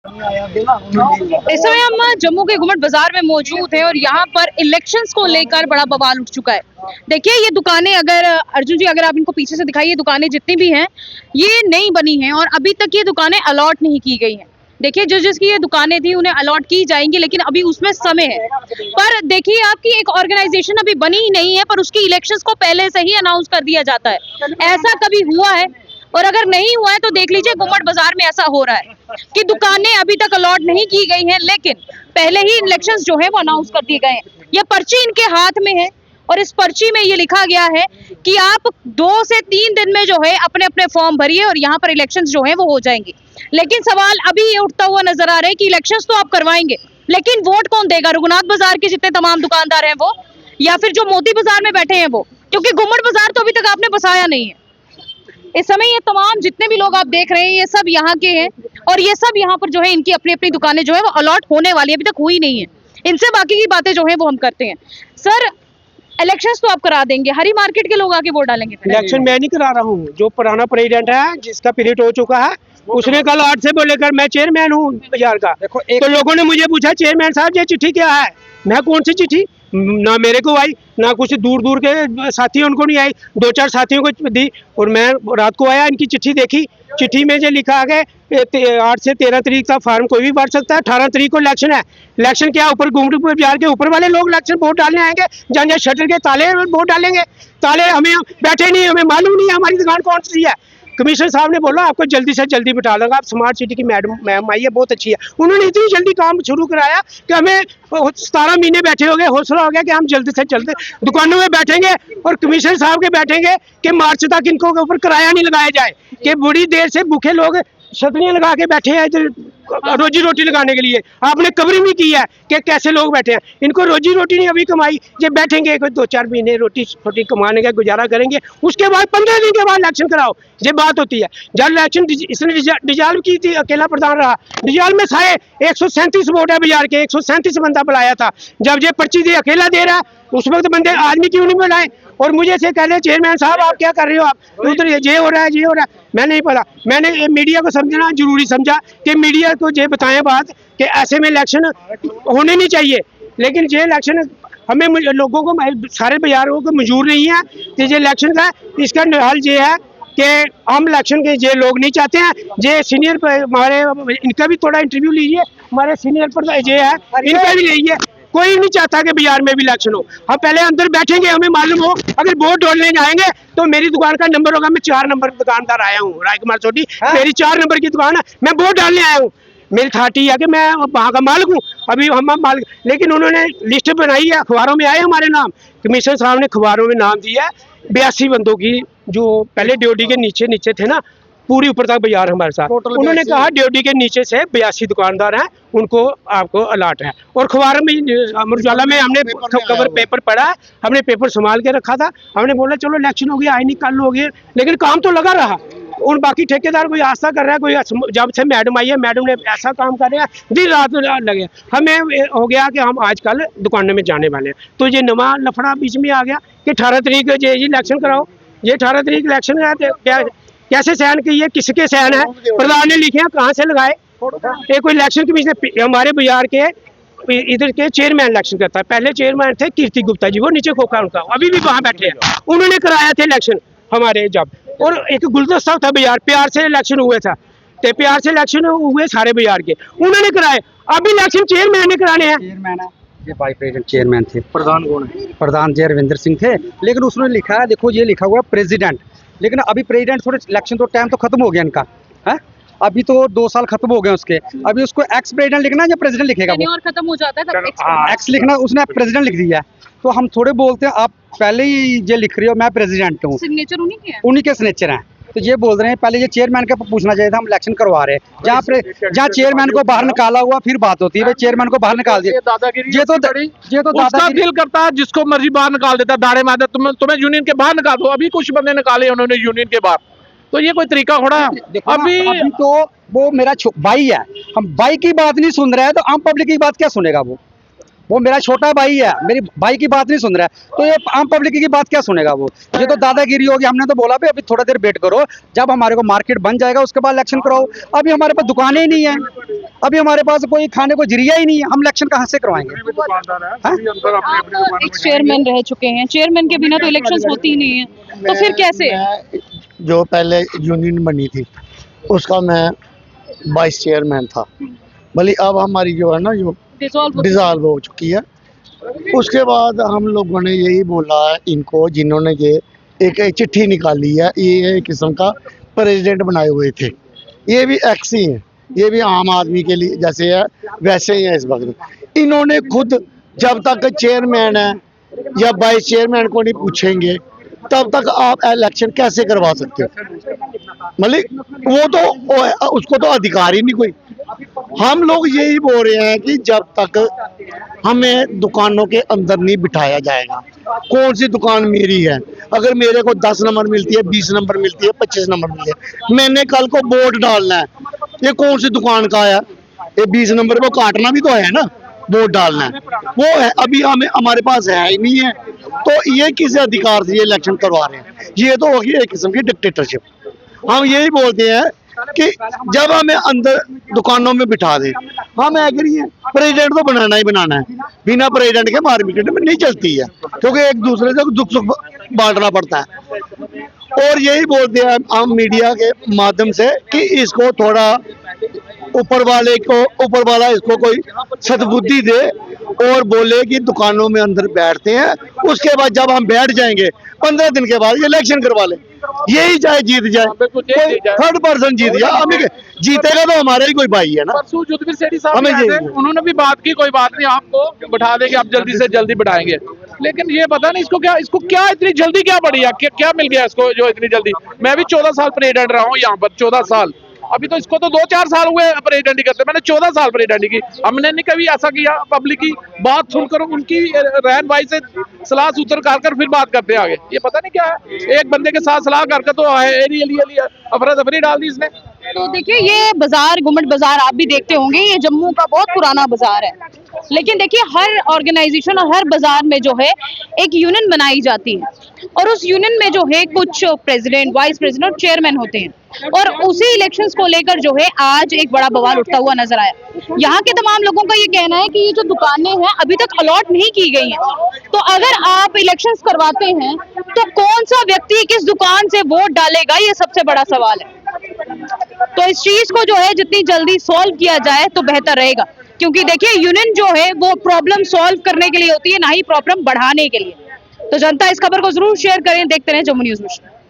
इस समय हम जम्मू के घुमट बाजार में मौजूद हैं और यहाँ पर इलेक्शंस को लेकर बड़ा बवाल उठ चुका है। देखिए ये दुकानें, अगर अर्जुन जी अगर आप इनको पीछे से दिखाइए, दुकानें जितनी भी हैं ये नई बनी हैं और अभी तक ये दुकानें अलॉट नहीं की गई हैं। देखिए जो जिसकी ये दुकानें थी उन्हें अलॉट की जाएंगी, लेकिन अभी उसमें समय है। पर देखिए आपकी एक ऑर्गेनाइजेशन अभी बनी ही नहीं है, पर उसकी इलेक्शंस को पहले से ही अनाउंस कर दिया जाता है। ऐसा कभी हुआ है? और अगर नहीं हुआ है तो देख लीजिए घुमट बाजार में ऐसा हो रहा है कि दुकानें अभी तक अलॉट नहीं की गई हैं, लेकिन पहले ही इलेक्शंस जो है वो अनाउंस कर दिए गए हैं। ये पर्ची इनके हाथ में है और इस पर्ची में ये लिखा गया है कि आप 2 से 3 दिन में जो है अपने अपने फॉर्म भरिए और यहाँ पर इलेक्शंस जो है वो हो जाएंगे। लेकिन सवाल अभी ये उठता हुआ नजर आ रहा है कि इलेक्शंस तो आप करवाएंगे, लेकिन वोट कौन देगा? रघुनाथ बाजार के जितने तमाम दुकानदार हैं वो, या फिर जो मोती बाजार में बैठे हैं वो? क्योंकि घुमट बाजार तो अभी तक आपने बसाया नहीं है। इस समय ये तमाम जितने भी लोग आप देख रहे हैं ये सब यहाँ के हैं और ये सब यहाँ पर जो है इनकी अपनी अपनी दुकानें जो है वो अलॉट होने वाली है, अभी तक हुई नहीं है। इनसे बाकी की बातें जो है वो हम करते हैं। सर, इलेक्शंस तो आप करा देंगे, हरी मार्केट के लोग आके वोट डालेंगे? इलेक्शन मैं नहीं करा रहा हूँ, जो पुराना प्रेसिडेंट है जिसका पीरियड हो चुका है उसने कल 8 से बोलेकर, मैं चेयरमैन हूँ बाजार का। देखो तो लोगों ने मुझे पूछा चेयरमैन साहब ये चिट्ठी क्या है? मैं कौन सी चिट्ठी? ना मेरे को आई, ना कुछ दूर दूर के साथी उनको नहीं आई, 2-4 साथियों को दी और मैं रात को आया, इनकी चिट्ठी देखी। चिट्ठी में जो लिखा है 8 से 13 तारीख तक फार्म कोई भी भर सकता है, 18 तारीख को इलेक्शन है। इलेक्शन क्या ऊपर घुमट बाजार के ऊपर वाले लोग इलेक्शन वोट डालने आएंगे, जहाँ जहाँ शटर के ताले वोट डालेंगे? ताले हमें बैठे नहीं, हमें मालूम नहीं है हमारी दुकान कौन सी है। कमिश्नर साहब ने बोला आपको जल्दी से जल्दी बिठा लूंगा। आप स्मार्ट सिटी की मैम आई है, बहुत अच्छी है। उन्होंने इतनी जल्दी काम शुरू कराया कि हमें 17 महीने बैठे हो गए, हौसला हो गया कि हम जल्दी से जल्दी दुकानों में बैठेंगे और कमिश्नर साहब के बैठेंगे कि मार्च तक इनको ऊपर किराया नहीं लगाया जाए, कि बड़ी देर से भूखे लोग छतरियां लगा के बैठे हैं इधर रोजी रोटी लगाने के लिए। आपने कवरिंग भी की है कि कैसे लोग बैठे हैं, इनको रोजी रोटी नहीं अभी कमाई, जब बैठेंगे कोई 2-4 महीने रोटी छोटी कमाने का गुजारा करेंगे, उसके बाद 15 दिन के बाद इलेक्शन कराओ, ये बात होती है। जब इलेक्शन इसने डिजॉल्व की थी, अकेला प्रधान रहा, डिजॉल्व में सारे 137 वोट है बाजार के, 137 बंदा बुलाया था। जब ये पर्ची दे अकेला दे रहा है उस वक्त बंदे आदमी क्यों नहीं बुलाए? और मुझे से कह रहे चेयरमैन साहब आप क्या कर रहे हो, आप उधर ये हो रहा है, ये हो रहा है। मैं नहीं पता, मैंने मीडिया को समझना जरूरी समझा कि मीडिया को ये बताएं बात कि ऐसे में इलेक्शन होने नहीं चाहिए, लेकिन ये इलेक्शन हमें लोगों को, सारे बाजारों को मंजूर नहीं है कि ये इलेक्शन का। इसका हल ये है कि हम इलेक्शन के ये लोग नहीं चाहते हैं। ये सीनियर हमारे, इनका भी थोड़ा इंटरव्यू लीजिए, हमारे सीनियर पर ये है, इनका भी लीजिए। कोई नहीं चाहता कि बाजार में भी इलेक्शन हो। हम पहले अंदर बैठेंगे, हमें मालूम हो अगर वोट डालने जाएंगे तो मेरी दुकान का नंबर होगा। मैं 4 नंबर दुकानदार आया हूँ, राजकुमार सोडी, मेरी 4 नंबर की दुकान है, मैं वोट डालने आया हूँ। मेरी थाटी है कि मैं वहाँ का मालिक हूँ, अभी हम मालिक। लेकिन उन्होंने लिस्ट बनाई है, अखबारों में आए हमारे नाम, कमिश्नर साहब ने अखबारों में नाम दिया 82 बंदों की, जो पहले ड्यूटी के नीचे नीचे थे ना, पूरी ऊपर तक बाजार हमारे साथ। उन्होंने कहा ड्यूटी के नीचे से 82 दुकानदार हैं, उनको आपको अलाट है। और अखबार में अमर उजाला में हमने कवर पेपर पढ़ा, हमने पेपर संभाल के रखा था। हमने बोला चलो इलेक्शन हो गया, आई नहीं कल हो गया, लेकिन काम तो लगा रहा। उन बाकी ठेकेदार कोई आस्था कर रहा है, कोई जब से मैडम आई है, मैडम ने ऐसा काम कर रहा है, दिन रात लगे। हमें हो गया कि हम आजकल दुकानों में जाने वाले हैं, तो ये नवा लफड़ा बीच में आ गया कि 18 तारीख ये इलेक्शन कराओ। ये 18 तारीख इलेक्शन है, कैसे सहन की है, किसके सहन है? प्रधान ने लिखे हैं, कहाँ से लगाए? ये कोई इलेक्शन कमीशन हमारे बाजार के इधर के चेयरमैन इलेक्शन करता है। पहले चेयरमैन थे कीर्ति गुप्ता जी, वो नीचे खोखा उनका, अभी भी वहाँ बैठे हैं। उन्होंने कराया था इलेक्शन हमारे जब, और एक गुलदस्ता था बाजार, प्यार से इलेक्शन हुए था, तो प्यार से इलेक्शन हुए सारे बाजार के, उन्होंने कराए। अभी इलेक्शन चेयरमैन ने कराने हैं। चेयरमैन है ये वाइस प्रेसिडेंट चेयरमैन थे। प्रधान कौन है? प्रधान जय रविंद्र सिंह थे, लेकिन उसने लिखा है, देखो ये लिखा हुआ प्रेसिडेंट, लेकिन अभी प्रेसिडेंट थोड़े इलेक्शन तो टाइम तो खत्म हो गया इनका है, अभी तो 2 साल खत्म हो गए उसके। अभी उसको एक्स प्रेसिडेंट लिखना या प्रेसिडेंट लिखेगा? और खत्म हो जाता है एक्स लिखना, उसने प्रेसिडेंट लिख दिया है। तो हम थोड़े बोलते हैं आप पहले ही ये लिख रहे हो मैं प्रेसिडेंट हूँ, सिग्नेचर उन्हीं के सिग्नेचर हैं, तो ये बोल रहे हैं पहले ये चेयरमैन का पूछना चाहिए था, हम इलेक्शन करवा रहे हैं। जहाँ चेयरमैन को बाहर निकाला हुआ फिर बात होती है, भाई चेयरमैन को बाहर निकाल दिया, ये तो दादागिरी दिल करता है, जिसको मर्जी बाहर निकाल देता है, दाड़े मारता, तुम्हें यूनियन के बाहर निकाल दो। अभी कुछ बंदे निकाले उन्होंने यूनियन के बाहर, तो ये कोई तरीका थोड़ा है? अभी तो वो मेरा भाई है, हम भाई की बात नहीं सुन रहे हैं तो आम पब्लिक की बात क्या सुनेगा? वो वो मेरा छोटा भाई है, मेरी भाई की बात नहीं सुन रहा है, तो ये आम पब्लिक की बात क्या सुनेगा वो? ये तो दादागिरी होगी। हमने तो बोला भाई अभी थोड़ा देर वेट करो, जब हमारे को मार्केट बन जाएगा उसके बाद इलेक्शन कराओ। अभी हमारे पास दुकानें ही नहीं है, अभी हमारे पास कोई खाने को जरिया ही नहीं है, हम इलेक्शन कहाँ से करवाएंगे? आप एक चेयरमैन रह चुके हैं, चेयरमैन के बिना तो इलेक्शंस होती ही नहीं है, तो फिर कैसे? जो पहले यूनियन बनी थी उसका मैं वाइस चेयरमैन था, भले अब हमारी जो है ना जो डिसॉल्व हो चुकी है। उसके बाद हम लोगों ने यही बोला है इनको, जिन्होंने ये एक चिट्ठी निकाली है, ये एक किस्म का प्रेसिडेंट बनाए हुए थे, ये भी एक्स ही है, ये भी आम आदमी के लिए जैसे है वैसे ही है। इस वक्त इन्होंने खुद जब तक चेयरमैन है या वाइस चेयरमैन को नहीं पूछेंगे तब तक आप इलेक्शन कैसे करवा सकते हो? मतलब वो तो उसको तो अधिकार ही नहीं कोई। हम लोग यही बोल रहे हैं कि जब तक हमें दुकानों के अंदर नहीं बिठाया जाएगा, कौन सी दुकान मेरी है, अगर मेरे को 10 नंबर मिलती है, 20 नंबर मिलती है, 25 नंबर मिलती है, मैंने कल को वोट डालना है, ये कौन सी दुकान का है? ये 20 नंबर को काटना भी तो है ना, वोट डालना है, वो है अभी हमें हमारे पास है ही नहीं है। तो ये किस अधिकार से ये इलेक्शन करवा रहे हैं? ये तो होगी एक किस्म की डिक्टेटरशिप। हम यही बोलते हैं कि जब हमें अंदर दुकानों में बिठा दे, हम एग्री हैं, प्रेसिडेंट तो बनाना ही बनाना है, बिना प्रेसिडेंट के मार्केट में नहीं चलती है, क्योंकि एक दूसरे से दुख सुख बांटना पड़ता है। और यही बोलते हैं हम मीडिया के माध्यम से कि इसको थोड़ा ऊपर वाला इसको कोई सद्बुद्धि दे और बोले कि दुकानों में अंदर बैठते हैं, उसके बाद जब हम बैठ जाएंगे 15 दिन के बाद इलेक्शन करवा ले, यही चाहे जीत जाए, कोई थर्ड पर्सन जीत जाए, हमें जीतेगा तो हमारा ही कोई भाई है ना। परसों युद्धवीर सेठी साहब भी आए थे, उन्होंने भी बात की, कोई बात नहीं आपको बिठा देंगे, आप जल्दी से जल्दी बिठाएंगे, लेकिन ये पता नहीं इसको क्या इतनी जल्दी क्या पड़ी है, क्या मिल गया इसको जो इतनी जल्दी? मैं भी 14 साल प्रेसिडेंट रहा हूँ यहाँ पर, 14 साल, अभी तो इसको तो 2-4 साल हुए प्रेसिडेंट करते, मैंने 14 साल प्रेसिडेंट की। हमने नहीं कभी ऐसा किया, पब्लिक की बात सुनकर उनकी रहन भाई से सलाह सूत्र कर फिर बात करते हैं आगे। ये पता नहीं क्या है, एक बंदे के साथ सलाह करके तो अफरा तफरी डाल दी इसने। तो देखिए ये बाजार गुमट बाजार आप भी देखते होंगे, ये जम्मू का बहुत पुराना बाजार है, लेकिन देखिए हर ऑर्गेनाइजेशन और हर बाजार में जो है एक यूनियन बनाई जाती है, और उस यूनियन में जो है कुछ प्रेसिडेंट, वाइस प्रेसिडेंट और चेयरमैन होते हैं, और उसी इलेक्शंस को लेकर जो है आज एक बड़ा बवाल उठता हुआ नजर आया। यहाँ के तमाम लोगों का ये कहना है कि ये जो दुकानें हैं अभी तक अलॉट नहीं की गई हैं, तो अगर आप इलेक्शंस करवाते हैं तो कौन सा व्यक्ति किस दुकान से वोट डालेगा, ये सबसे बड़ा सवाल है। तो इस चीज को जो है जितनी जल्दी सॉल्व किया जाए तो बेहतर रहेगा, क्योंकि देखिए यूनियन जो है वो प्रॉब्लम सॉल्व करने के लिए होती है, ना ही प्रॉब्लम बढ़ाने के लिए। तो जनता इस खबर को जरूर शेयर करें। देखते रहें जम्मू न्यूज़ मिशन।